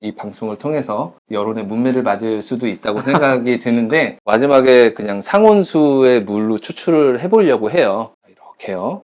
이 방송을 통해서 여론의 문매를 맞을 수도 있다고 생각이 드는데 마지막에 그냥 상온수의 물로 추출을 해보려고 해요. 이렇게요.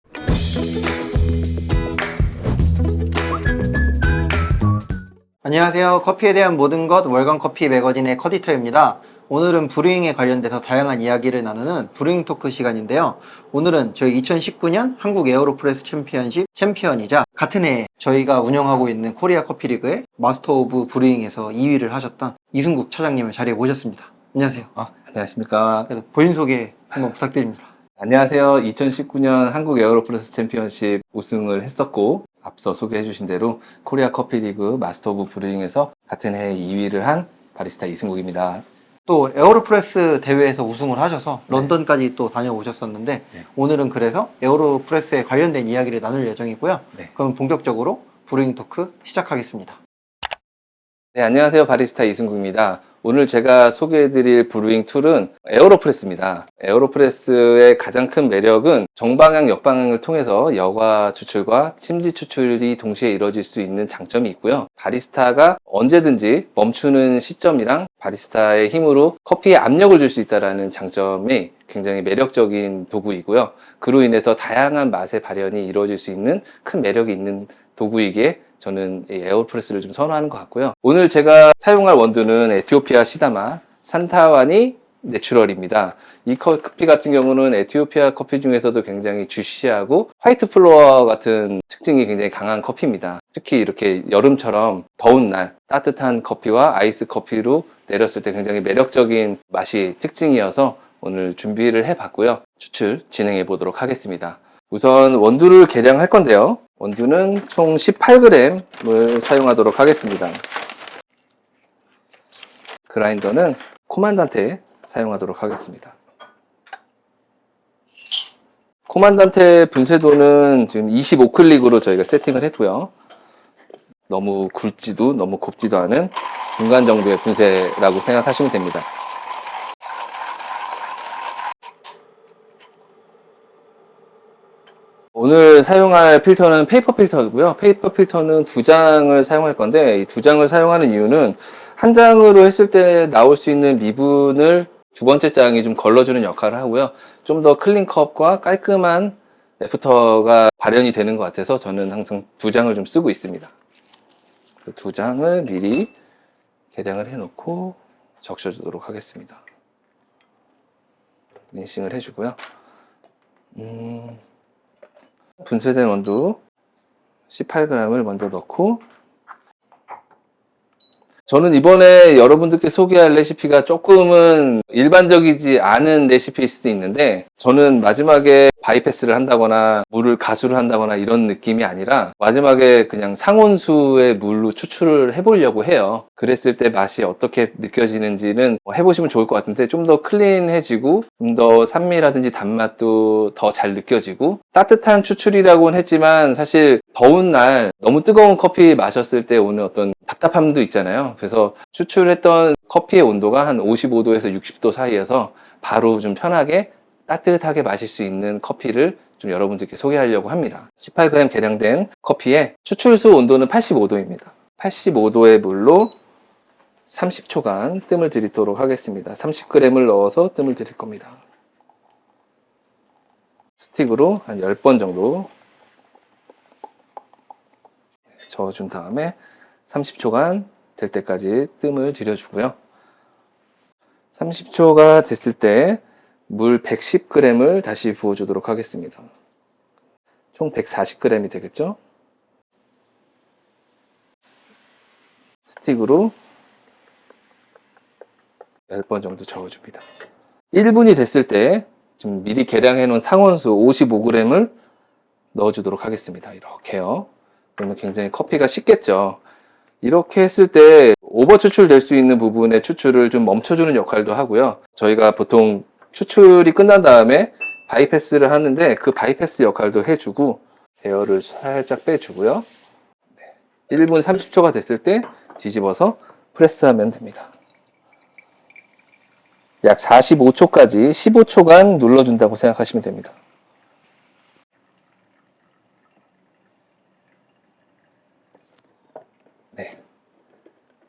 안녕하세요. 커피에 대한 모든 것 월간 커피 매거진의 커디터입니다. 오늘은 브루잉에 관련돼서 다양한 이야기를 나누는 브루잉 토크 시간인데요. 오늘은 저희 2019년 한국 에어로프레스 챔피언십 챔피언이자 같은 해에 저희가 운영하고 있는 코리아 커피 리그의 마스터 오브 브루잉에서 2위를 하셨던 이승국 차장님을 자리에 모셨습니다. 안녕하세요. 안녕하십니까. 본인 소개 한번 부탁드립니다. 안녕하세요. 2019년 한국 에어로프레스 챔피언십 우승을 했었고 앞서 소개해 주신 대로 코리아 커피 리그 마스터 오브 브루잉에서 같은 해에 2위를 한 바리스타 이승국입니다. 또 에어로프레스 대회에서 우승을 하셔서 런던까지 또 다녀오셨었는데 오늘은 그래서 에어로프레스에 관련된 이야기를 나눌 예정이고요. 그럼 본격적으로 브루잉 토크 시작하겠습니다. 네, 안녕하세요. 바리스타 이승국입니다. 오늘 제가 소개해드릴 브루잉 툴은 에어로프레스입니다. 에어로프레스의 가장 큰 매력은 정방향, 역방향을 통해서 여과 추출과 심지 추출이 동시에 이루어질 수 있는 장점이 있고요. 바리스타가 언제든지 멈추는 시점이랑 바리스타의 힘으로 커피에 압력을 줄 수 있다는 장점이 굉장히 매력적인 도구이고요. 그로 인해서 다양한 맛의 발현이 이루어질 수 있는 큰 매력이 있는 도구이기에 저는 이 에어로프레스를 좀 선호하는 것 같고요. 오늘 제가 사용할 원두는 에티오피아 시다마 산타와니 내추럴입니다. 이 커피 같은 경우는 에티오피아 커피 중에서도 굉장히 주시하고 화이트 플로어 같은 특징이 굉장히 강한 커피입니다. 특히 이렇게 여름처럼 더운 날 따뜻한 커피와 아이스 커피로 내렸을 때 굉장히 매력적인 맛이 특징이어서 오늘 준비를 해봤고요. 추출 진행해 보도록 하겠습니다. 우선 원두를 계량할 건데요. 원두는 총 18g을 사용하도록 하겠습니다. 그라인더는 코만단테 사용하도록 하겠습니다. 코만단테 분쇄도는 지금 25클릭으로 저희가 세팅을 했고요. 너무 굵지도 너무 곱지도 않은 중간 정도의 분쇄라고 생각하시면 됩니다. 오늘 사용할 필터는 페이퍼 필터고요. 페이퍼 필터는 2장을 사용할 건데 이 2장을 사용하는 이유는 한 장으로 했을 때 나올 수 있는 미분을 두 번째 장이 좀 걸러주는 역할을 하고요. 좀 더 클린 컵과 깔끔한 애프터가 발현이 되는 것 같아서 저는 항상 2장을 좀 쓰고 있습니다. 그 2장을 미리 계량을 해놓고 적셔주도록 하겠습니다. 린싱을 해주고요. 분쇄된 원두 18g을 먼저 넣고, 저는 이번에 여러분들께 소개할 레시피가 조금은 일반적이지 않은 레시피일 수도 있는데, 저는 마지막에 바이패스를 한다거나 물을 가수를 한다거나 이런 느낌이 아니라 마지막에 그냥 상온수의 물로 추출을 해보려고 해요. 그랬을 때 맛이 어떻게 느껴지는지는 해보시면 좋을 것 같은데, 좀 더 클린해지고 좀 더 산미라든지 단맛도 더 잘 느껴지고, 따뜻한 추출이라고는 했지만 사실 더운 날 너무 뜨거운 커피 마셨을 때 오는 어떤 답답함도 있잖아요. 그래서 추출했던 커피의 온도가 한 55도에서 60도 사이에서 바로 좀 편하게 따뜻하게 마실 수 있는 커피를 좀 여러분들께 소개하려고 합니다. 18g 계량된 커피에 추출수 온도는 85도입니다. 85도의 물로 30초간 뜸을 들이도록 하겠습니다. 30g을 넣어서 뜸을 들일 겁니다. 스틱으로 한 10번 정도 저어준 다음에 30초간 될 때까지 뜸을 들여주고요. 30초가 됐을 때 물 110g을 다시 부어주도록 하겠습니다. 총 140g이 되겠죠? 스틱으로 10번 정도 저어줍니다. 1분이 됐을 때 지금 미리 계량해 놓은 상온수 55g을 넣어주도록 하겠습니다. 이렇게요. 그러면 굉장히 커피가 식겠죠. 이렇게 했을 때 오버 추출될 수 있는 부분의 추출을 좀 멈춰주는 역할도 하고요. 저희가 보통 추출이 끝난 다음에 바이패스를 하는데 그 바이패스 역할도 해주고 에어를 살짝 빼주고요. 1분 30초가 됐을 때 뒤집어서 프레스하면 됩니다. 약 45초까지 15초간 눌러준다고 생각하시면 됩니다. 네.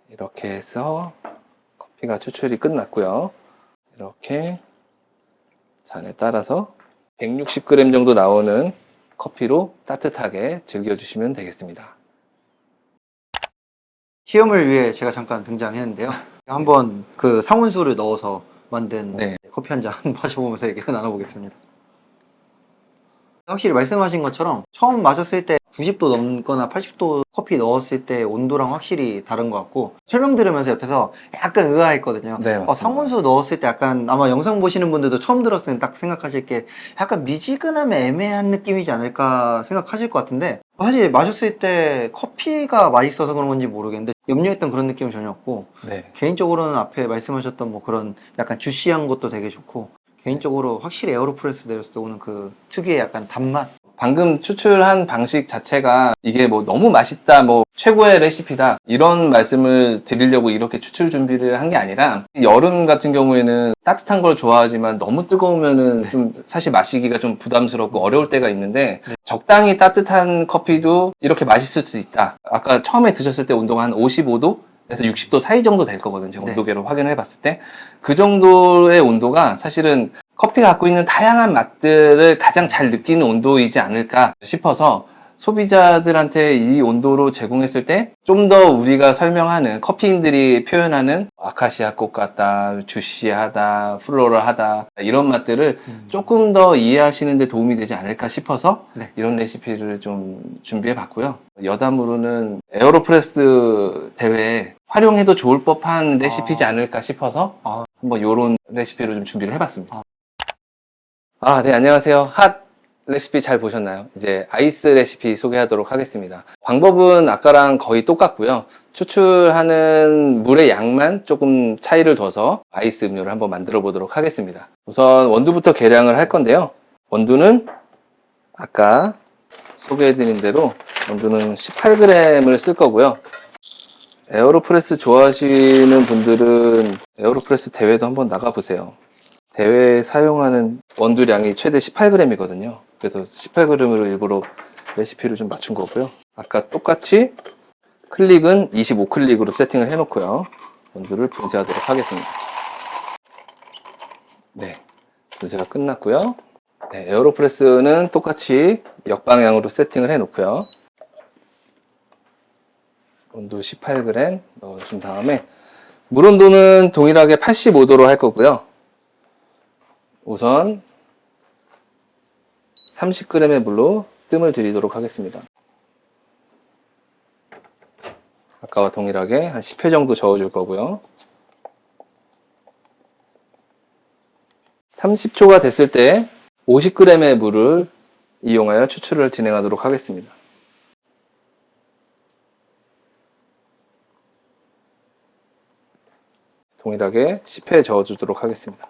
이렇게 해서 커피가 추출이 끝났고요. 이렇게 잔에 따라서 160g 정도 나오는 커피로 따뜻하게 즐겨주시면 되겠습니다. 시험을 위해 제가 잠깐 등장했는데요. 한번 그 상온수를 넣어서 만든 네. 커피 한 잔 마셔보면서 얘기를 나눠보겠습니다. 확실히 말씀하신 것처럼 처음 마셨을 때 90도 넘거나 80도 커피 넣었을 때 온도랑 확실히 다른 것 같고, 설명 들으면서 옆에서 약간 의아했거든요. 네, 맞습니다. 상온수 넣었을 때 약간, 아마 영상 보시는 분들도 처음 들었을 때 딱 생각하실 게 약간 미지근하면 애매한 느낌이지 않을까 생각하실 것 같은데, 사실 마셨을 때 커피가 맛있어서 그런 건지 모르겠는데 염려했던 그런 느낌은 전혀 없고, 네. 개인적으로는 앞에 말씀하셨던 뭐 그런 약간 주시한 것도 되게 좋고, 개인적으로 확실히 에어로프레스 내렸을 때 오는 그 특유의 약간 단맛. 방금 추출한 방식 자체가 이게 뭐 너무 맛있다, 뭐 최고의 레시피다, 이런 말씀을 드리려고 이렇게 추출 준비를 한 게 아니라, 여름 같은 경우에는 따뜻한 걸 좋아하지만 너무 뜨거우면은 네. 좀 사실 마시기가 좀 부담스럽고 어려울 때가 있는데, 네. 적당히 따뜻한 커피도 이렇게 맛있을 수 있다. 아까 처음에 드셨을 때 온도가 한 55도? 에서 60도 사이 정도 될 거거든요. 제가 네. 온도계로 확인을 해봤을 때. 그 정도의 온도가 사실은 커피가 갖고 있는 다양한 맛들을 가장 잘 느끼는 온도이지 않을까 싶어서, 소비자들한테 이 온도로 제공했을 때 좀 더 우리가 설명하는, 커피인들이 표현하는 아카시아 꽃 같다, 주시하다, 플로럴하다, 이런 맛들을 조금 더 이해하시는 데 도움이 되지 않을까 싶어서 네. 이런 레시피를 좀 준비해 봤고요. 여담으로는 에어로프레스 대회에 활용해도 좋을 법한 레시피지 않을까 싶어서 아. 한번 이런 레시피로 좀 준비를 해봤습니다. 네, 안녕하세요. 핫 레시피 잘 보셨나요? 이제 아이스 레시피 소개하도록 하겠습니다. 방법은 아까랑 거의 똑같고요. 추출하는 물의 양만 조금 차이를 둬서 아이스 음료를 한번 만들어 보도록 하겠습니다. 우선 원두부터 계량을 할 건데요. 원두는 아까 소개해드린 대로 원두는 18g을 쓸 거고요. 에어로프레스 좋아하시는 분들은 에어로프레스 대회도 한번 나가보세요. 대회에 사용하는 원두량이 최대 18g이거든요. 그래서 18g으로 일부러 레시피를 좀 맞춘 거고요. 아까 똑같이 클릭은 25클릭으로 세팅을 해놓고요. 원두를 분쇄하도록 하겠습니다. 네, 분쇄가 끝났고요. 네, 에어로프레스는 똑같이 역방향으로 세팅을 해놓고요. 온도 18g 넣어준 다음에 물 온도는 동일하게 85도로 할 거고요. 우선 30g의 물로 뜸을 들이도록 하겠습니다. 아까와 동일하게 한 10회 정도 저어줄 거고요. 30초가 됐을 때 50g의 물을 이용하여 추출을 진행하도록 하겠습니다. 동일하게 10회 저어주도록 하겠습니다.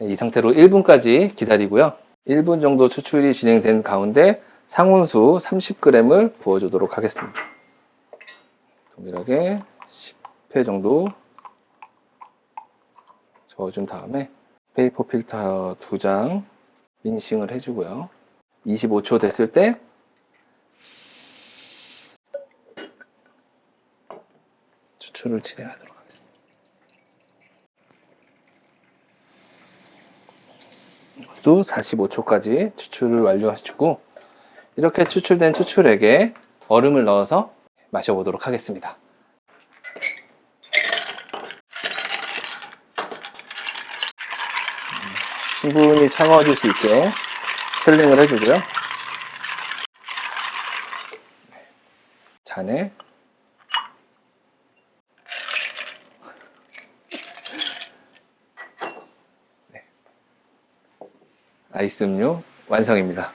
이 상태로 1분까지 기다리고요. 1분 정도 추출이 진행된 가운데 상온수 30g을 부어주도록 하겠습니다. 동일하게 10회 정도 저어준 다음에 페이퍼 필터 2장 린싱을 해주고요. 25초 됐을 때 추출을 진행하도록 하겠습니다. 또 45초까지 추출을 완료하시고, 이렇게 추출된 추출액에 얼음을 넣어서 마셔보도록 하겠습니다. 충분히 차가워질 수 있게 셀링을 해주고요. 잔에 아이스 음료 완성입니다.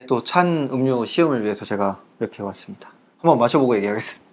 또 찬 음료 시험을 위해서 제가 이렇게 왔습니다. 한번 마셔보고 얘기하겠습니다.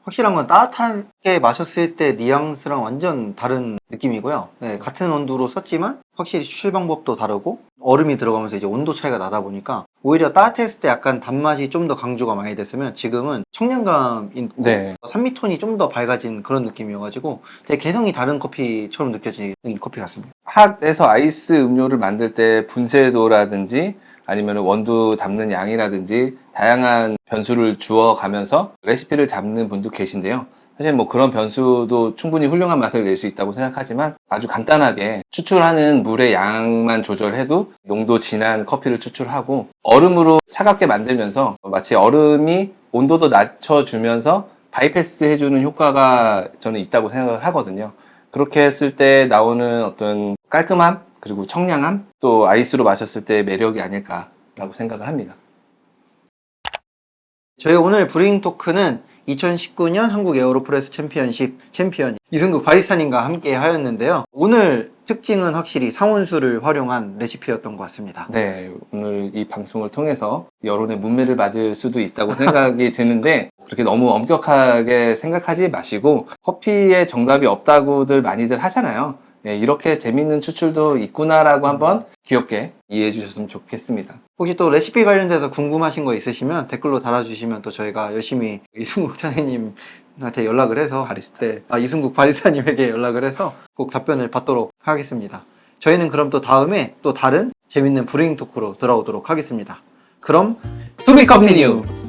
확실한 건 따뜻하게 마셨을 때 뉘앙스랑 완전 다른 느낌이고요. 네, 같은 온도로 썼지만 확실히 추출 방법도 다르고, 얼음이 들어가면서 이제 온도 차이가 나다 보니까 오히려 따뜻했을 때 약간 단맛이 좀 더 강조가 많이 됐으면, 지금은 청량감 있고 네. 산미톤이 좀 더 밝아진 그런 느낌이어가지고 되게 개성이 다른 커피처럼 느껴지는 커피 같습니다. 핫에서 아이스 음료를 만들 때 분쇄도라든지 아니면 원두 담는 양이라든지 다양한 변수를 주어 가면서 레시피를 잡는 분도 계신데요. 사실 뭐 그런 변수도 충분히 훌륭한 맛을 낼 수 있다고 생각하지만 아주 간단하게 추출하는 물의 양만 조절해도 농도 진한 커피를 추출하고 얼음으로 차갑게 만들면서 마치 얼음이 온도도 낮춰주면서 바이패스 해주는 효과가 저는 있다고 생각을 하거든요. 그렇게 했을 때 나오는 어떤 깔끔함 그리고 청량함 또 아이스로 마셨을 때의 매력이 아닐까라고 생각을 합니다. 저희 오늘 브루잉 토크는 2019년 한국 에어로프레스 챔피언십 챔피언 이승국 바리스타님과 함께 하였는데요. 오늘 특징은 확실히 상온수를 활용한 레시피였던 것 같습니다. 네, 오늘 이 방송을 통해서 여론의 문매를 맞을 수도 있다고 생각이 드는데 그렇게 너무 엄격하게 생각하지 마시고 커피에 정답이 없다고들 많이들 하잖아요. 네, 이렇게 재밌는 추출도 있구나라고 한번 귀엽게 이해해 주셨으면 좋겠습니다. 혹시 또 레시피 관련돼서 궁금하신 거 있으시면 댓글로 달아주시면 또 저희가 열심히 이승국 차장님한테 연락을 해서 바리스타. 이승국 바리스타님에게 연락을 해서 꼭 답변을 받도록 하겠습니다. 저희는 그럼 또 다음에 또 다른 재밌는 브루잉 토크로 돌아오도록 하겠습니다. 그럼 To be continued.